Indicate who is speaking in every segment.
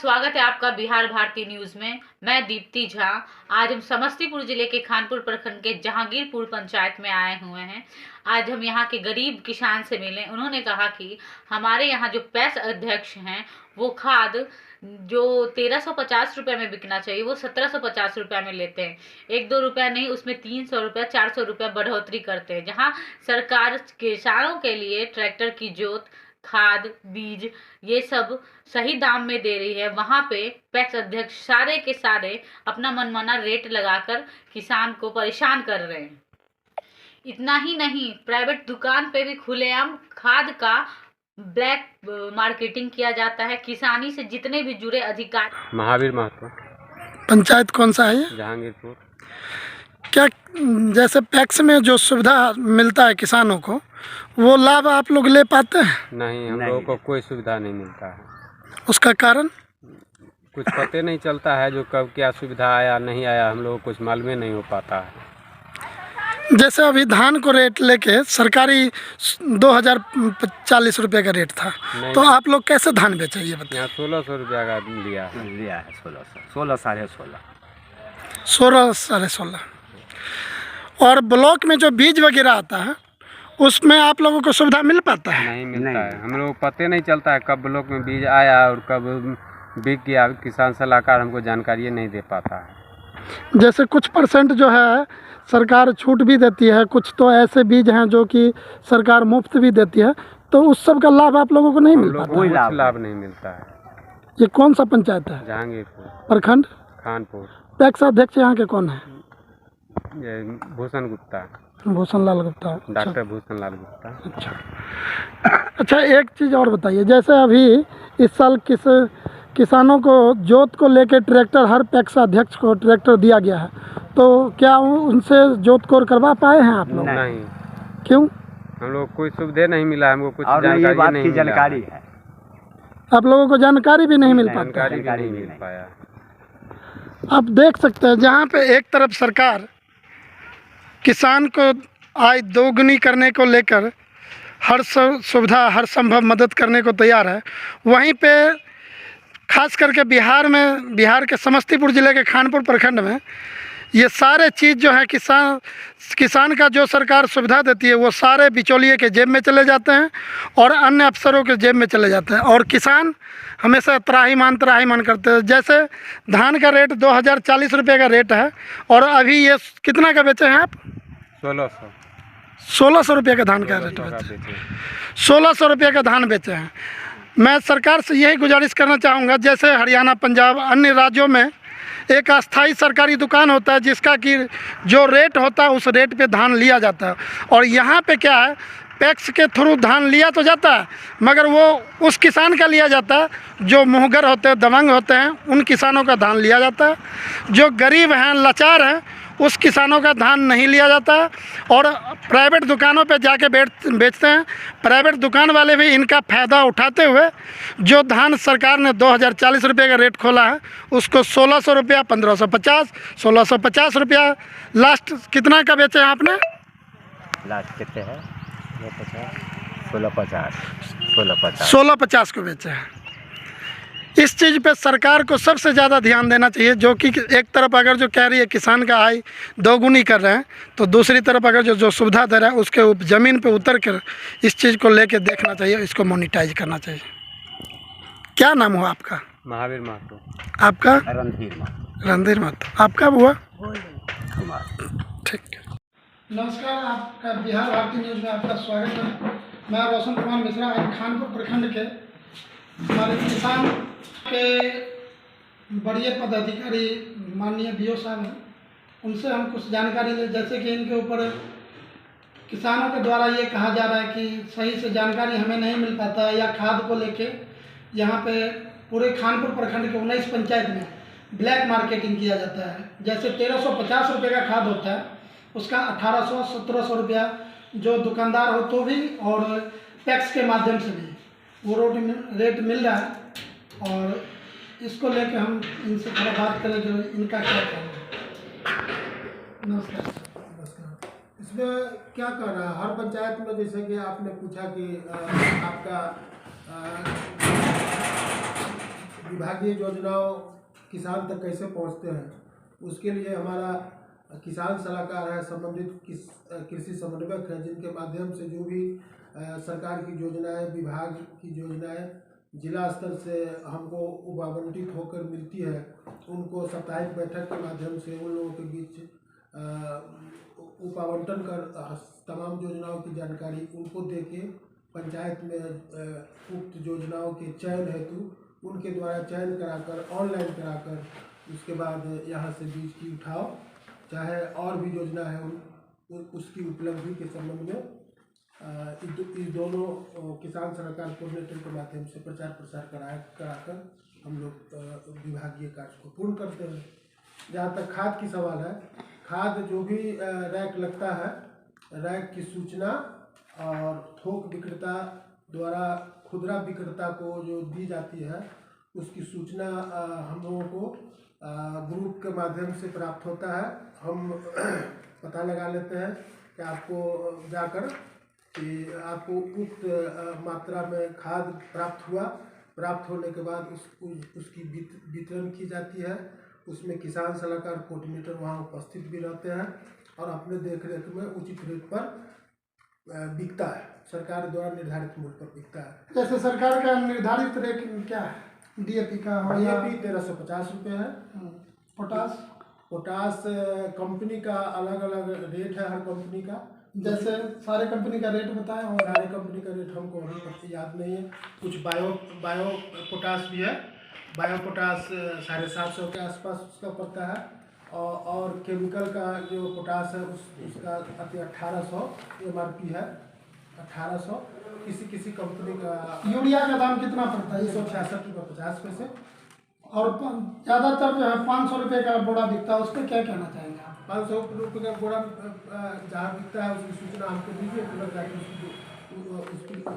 Speaker 1: स्वागत है आपका बिहार भारती न्यूज में। मैं दीप्ति झा। आज हम समस्तीपुर जिले के खानपुर प्रखंड के जहांगीरपुर पंचायत में आए हुए हैं। आज हम यहाँ के गरीब किसान से मिले। उन्होंने कहा कि हमारे यहाँ जो पैक्स अध्यक्ष हैं वो खाद जो 1350 रुपये में बिकना चाहिए वो 1750 रुपये में लेते हैं। 1-2 रुपया नहीं, उसमें 300 रुपया 400 रुपया बढ़ोतरी करते हैं। जहाँ सरकार किसानों के लिए ट्रैक्टर की जोत, खाद, बीज ये सब सही दाम में दे रही है, वहाँ पे पैक्स अध्यक्ष सारे के सारे अपना मनमाना रेट लगाकर किसान को परेशान कर रहे हैं। इतना ही नहीं, प्राइवेट दुकान पे भी खुलेआम खाद का ब्लैक मार्केटिंग किया जाता है। किसानी से जितने भी जुड़े अधिकारी।
Speaker 2: महावीर महतो।
Speaker 3: पंचायत कौन सा है ये?
Speaker 2: जहांगीरपुर।
Speaker 3: क्या जैसे पैक्स में जो सुविधा मिलता है किसानों को, वो लाभ आप लोग ले पाते हैं?
Speaker 2: नहीं, हम लोगों को कोई सुविधा नहीं मिलता है।
Speaker 3: उसका कारण
Speaker 2: कुछ पते नहीं चलता है, जो कब क्या सुविधा आया नहीं आया हम लोगों को कुछ मालूम नहीं हो पाता है।
Speaker 3: जैसे अभी धान को रेट लेके सरकारी 2040 रुपये का रेट था, तो आप लोग कैसे धान बेचे ये बताइए?
Speaker 2: यहाँ 1600 रुपया का लिया है।
Speaker 4: 16 साढ़े
Speaker 3: 16। और ब्लॉक में जो बीज वगैरह आता है उसमें आप लोगों को सुविधा मिल पाता है?
Speaker 2: नहीं मिलता है। हम लोग को पते नहीं चलता है कब ब्लॉक में बीज आया और कब बिक गया। किसान सलाहकार हमको जानकारी नहीं दे पाता है।
Speaker 3: जैसे कुछ % जो है सरकार छूट भी देती है, कुछ तो ऐसे बीज हैं जो कि सरकार मुफ्त भी देती है, तो उस सब का लाभ आप लोगों को नहीं मिल पाता?
Speaker 2: कोई लाभ नहीं मिलता है।
Speaker 3: ये कौन सा पंचायत है?
Speaker 2: जहांगीरपुर
Speaker 3: प्रखंड
Speaker 2: खानपुर।
Speaker 3: पैक्स अध्यक्ष यहाँ के कौन है?
Speaker 2: ये भूषण गुप्ता।
Speaker 3: भूषण लाल गुप्ता।
Speaker 2: डॉक्टर भूषण लाल गुप्ता।
Speaker 3: अच्छा, एक चीज़ और बताइए। जैसे अभी इस साल किसानों को जोत को लेके ट्रैक्टर, हर पैक्स अध्यक्ष को ट्रैक्टर दिया गया है, तो क्या उनसे जोत कोर करवा पाए हैं आप लोग?
Speaker 2: नहीं।
Speaker 3: क्यों?
Speaker 2: हम लोग कोई सुविधा नहीं मिला, हमको कुछ
Speaker 4: जानकारी है।
Speaker 3: आप लोगों को जानकारी भी नहीं मिल पाती?
Speaker 2: जानकारी नहीं मिल पाया।
Speaker 3: आप देख सकते हैं जहाँ पे एक तरफ सरकार किसान को आय दोगुनी करने को लेकर हर सुविधा, हर संभव मदद करने को तैयार है, वहीं पे खास करके बिहार के समस्तीपुर ज़िले के खानपुर प्रखंड में ये सारे चीज़ जो है किसान का जो सरकार सुविधा देती है वो सारे बिचौलिए के जेब में चले जाते हैं और अन्य अफसरों के जेब में चले जाते हैं, और किसान हमेशा त्राहिमाम करते हैं। जैसे धान का रेट 2040 रुपये का रेट है, और अभी ये कितना का बेचे हैं आप? 1600 रुपये का धान का रेट बेचे। 1600 रुपये का धान बेचे हैं। मैं सरकार से यही गुजारिश करना चाहूँगा, जैसे हरियाणा, पंजाब, अन्य राज्यों में एक अस्थाई सरकारी दुकान होता है जिसका कि जो रेट होता है उस रेट पे धान लिया जाता है, और यहाँ पे क्या है, पैक्स के थ्रू धान लिया तो जाता है मगर वो उस किसान का लिया जाता है जो मुहगर होते हैं, दबंग होते हैं, उन किसानों का धान लिया जाता है। जो गरीब हैं, लाचार हैं, उस किसानों का धान नहीं लिया जाता है, और प्राइवेट दुकानों पे जाके बेचते हैं। प्राइवेट दुकान वाले भी इनका फ़ायदा उठाते हुए जो धान सरकार ने 2040 रुपये का रेट खोला है उसको 1600 रुपया, 1550, 1650 रुपया, लास्ट कितना का बेचे हैं आपने?
Speaker 4: लास्ट कितने है? 1650
Speaker 3: 1650 को बेचे हैं। इस चीज़ पे सरकार को सबसे ज़्यादा ध्यान देना चाहिए, जो कि एक तरफ अगर जो कह रही है किसान का आय दोगुनी कर रहे हैं, तो दूसरी तरफ अगर जो सुविधा दे रहा है उसके ज़मीन पे उतर कर इस चीज़ को लेके देखना चाहिए, इसको मोनिटाइज करना चाहिए। क्या नाम हुआ आपका?
Speaker 2: महावीर महतो।
Speaker 3: आपका?
Speaker 4: रणधीर
Speaker 3: महतो। आपका हुआ? ठीक। नमस्कार, आपका बिहार भारती न्यूज़ में आपका स्वागत है। मैं रोशन कुमार मिश्रा। आज खानपुर प्रखंड के हमारे किसान के बड़े पदाधिकारी माननीय BO साहब हैं, उनसे हम कुछ जानकारी लें। जैसे कि इनके ऊपर किसानों के द्वारा ये कहा जा रहा है कि सही से जानकारी हमें नहीं मिल पाता है, या खाद को लेके यहाँ पे पूरे खानपुर प्रखंड के 19 पंचायत में ब्लैक मार्केटिंग किया जाता है। जैसे 1350 रुपये का खाद होता है, उसका 1800-1700 रुपया जो दुकानदार हो तो भी, और पैक्स के माध्यम से भी वो रेट मिल रहा है। और इसको लेके हम इनसे थोड़ा बात करें, जो इनका क्या कहना है। नमस्कार।
Speaker 5: इसमें क्या कर रहा है हर पंचायत में? जैसे कि आपने पूछा कि आपका विभागीय योजनाओं किसान तक कैसे पहुंचते हैं, उसके लिए हमारा किसान सलाहकार है, संबंधित कृषि समन्वयक है, जिनके माध्यम से जो भी सरकार की योजनाएं, विभाग की योजनाएं जिला स्तर से हमको आवंटित होकर मिलती है, उनको साप्ताहिक बैठक के माध्यम से उन लोगों के बीच उपावंटन कर तमाम योजनाओं की जानकारी उनको देके पंचायत में उक्त योजनाओं के चयन हेतु उनके द्वारा चयन कराकर, ऑनलाइन कराकर, उसके बाद यहाँ से बीज की उठाओ, चाहे और भी योजना है उसकी उपलब्धि के संबंध में इस दोनों किसान सलाहकार कोऑर्डिनेटर के माध्यम से प्रचार प्रसार कराकर हम लोग विभागीय कार्य को पूर्ण करते हैं। जहाँ तक खाद की सवाल है, खाद जो भी रैक लगता है, रैक की सूचना और थोक विक्रेता द्वारा खुदरा विक्रेता को जो दी जाती है, उसकी सूचना हम लोगों को ग्रुप के माध्यम से प्राप्त होता है। हम पता लगा लेते हैं कि आपको जाकर कि आपको उक्त मात्रा में खाद प्राप्त होने के बाद उसकी वितरण की जाती है। उसमें किसान सलाहकार कोऑर्डिनेटर वहाँ उपस्थित भी रहते हैं और अपने देखरेख में उचित रेट पर बिकता है, सरकार द्वारा निर्धारित मूल्य पर बिकता है।
Speaker 3: जैसे सरकार का निर्धारित रेट क्या है? DAP का
Speaker 5: DAP 1350 रुपये है।
Speaker 3: पोटास
Speaker 5: कंपनी का अलग अलग रेट है, हर कंपनी का।
Speaker 3: जैसे सारे कंपनी का रेट बताएं। और
Speaker 5: सारे कंपनी का रेट हमको अभी याद नहीं है। कुछ बायो पोटास भी है, बायो पोटास 750 के आसपास उसका पड़ता है। और केमिकल का जो पोटास है उसका 1800 MRP है, 1800। किसी कंपनी का
Speaker 3: यूरिया का दाम कितना पड़ता है?
Speaker 5: 166 रुपये 50 पैसे।
Speaker 3: और ज़्यादातर जो है 500 रुपये का बोरा बिकता है, उस पर क्या कहना चाहेंगे आप?
Speaker 5: 500 रुपये का बोरा जहाँ बिकता है उसकी सूचना हमको दीजिए, तुरंत जाकर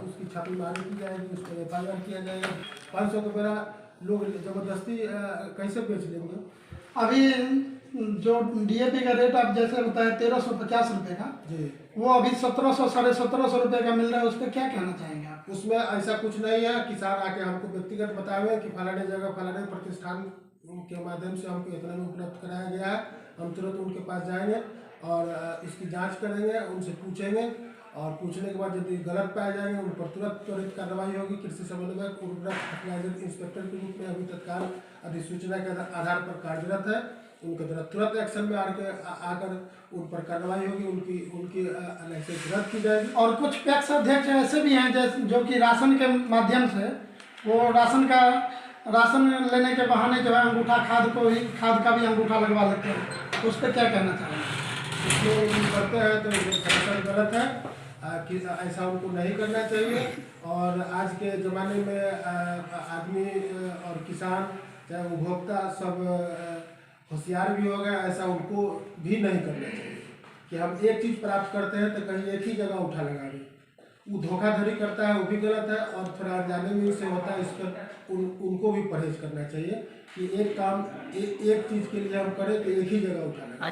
Speaker 5: उसकी छापेमारी की जाएगी, उस पर FIR किया जाएगा। 500 का बोरा लोग ज़बरदस्ती कैसे बेच लेंगे?
Speaker 3: अभी जो DAP का रेट आप जैसे बताए 1350 रुपये का
Speaker 5: जी,
Speaker 3: वो अभी 1700 1750 रुपये का मिल रहा है, उस पर क्या कहना चाहेंगे आप?
Speaker 5: उसमें ऐसा कुछ नहीं है। किसान आके हमको व्यक्तिगत बताए हुए कि फलाने जगह फलाने प्रतिष्ठान के माध्यम से हमको इतना में उपलब्ध कराया गया है, हम तुरंत उनके पास जाएंगे और इसकी जांच करेंगे, उनसे पूछेंगे और पूछने के बाद यदि गलत पाए जाएंगे उन पर तुरंत त्वरित कार्रवाई होगी। कृषि समन्वयक उर्वरक फर्टिलाइजर इंस्पेक्टर के रूप में अभी तत्काल अधिसूचना के आधार पर कार्यरत है, उनके द्वारा तुरंत एक्शन में आकर उन पर कार्रवाई होगी, उनकी लाइसेंस रद्द की जाएगी।
Speaker 3: और कुछ पैक्स अध्यक्ष ऐसे भी हैं जैसे जो कि राशन के माध्यम से वो राशन लेने के बहाने जो है अंगूठा खाद का भी अंगूठा लगवा लेते हैं, उस पर क्या कहना चाहेंगे?
Speaker 5: इसमें करते हैं तो सरासर गलत है कि ऐसा उनको नहीं करना चाहिए। और आज के ज़माने में आदमी और किसान चाहे उपभोक्ता सब होशियार भी हो गए, ऐसा उनको भी नहीं करना चाहिए कि हम एक चीज़ प्राप्त करते हैं तो कहीं एक ही जगह उठा लगा दें। वो धोखाधड़ी करता है, वो भी गलत है। और थोड़ा जाने में से होता है, इस पर उनको भी परहेज करना चाहिए कि एक काम एक चीज़ के लिए हम करें तो एक ही जगह उठा लगा।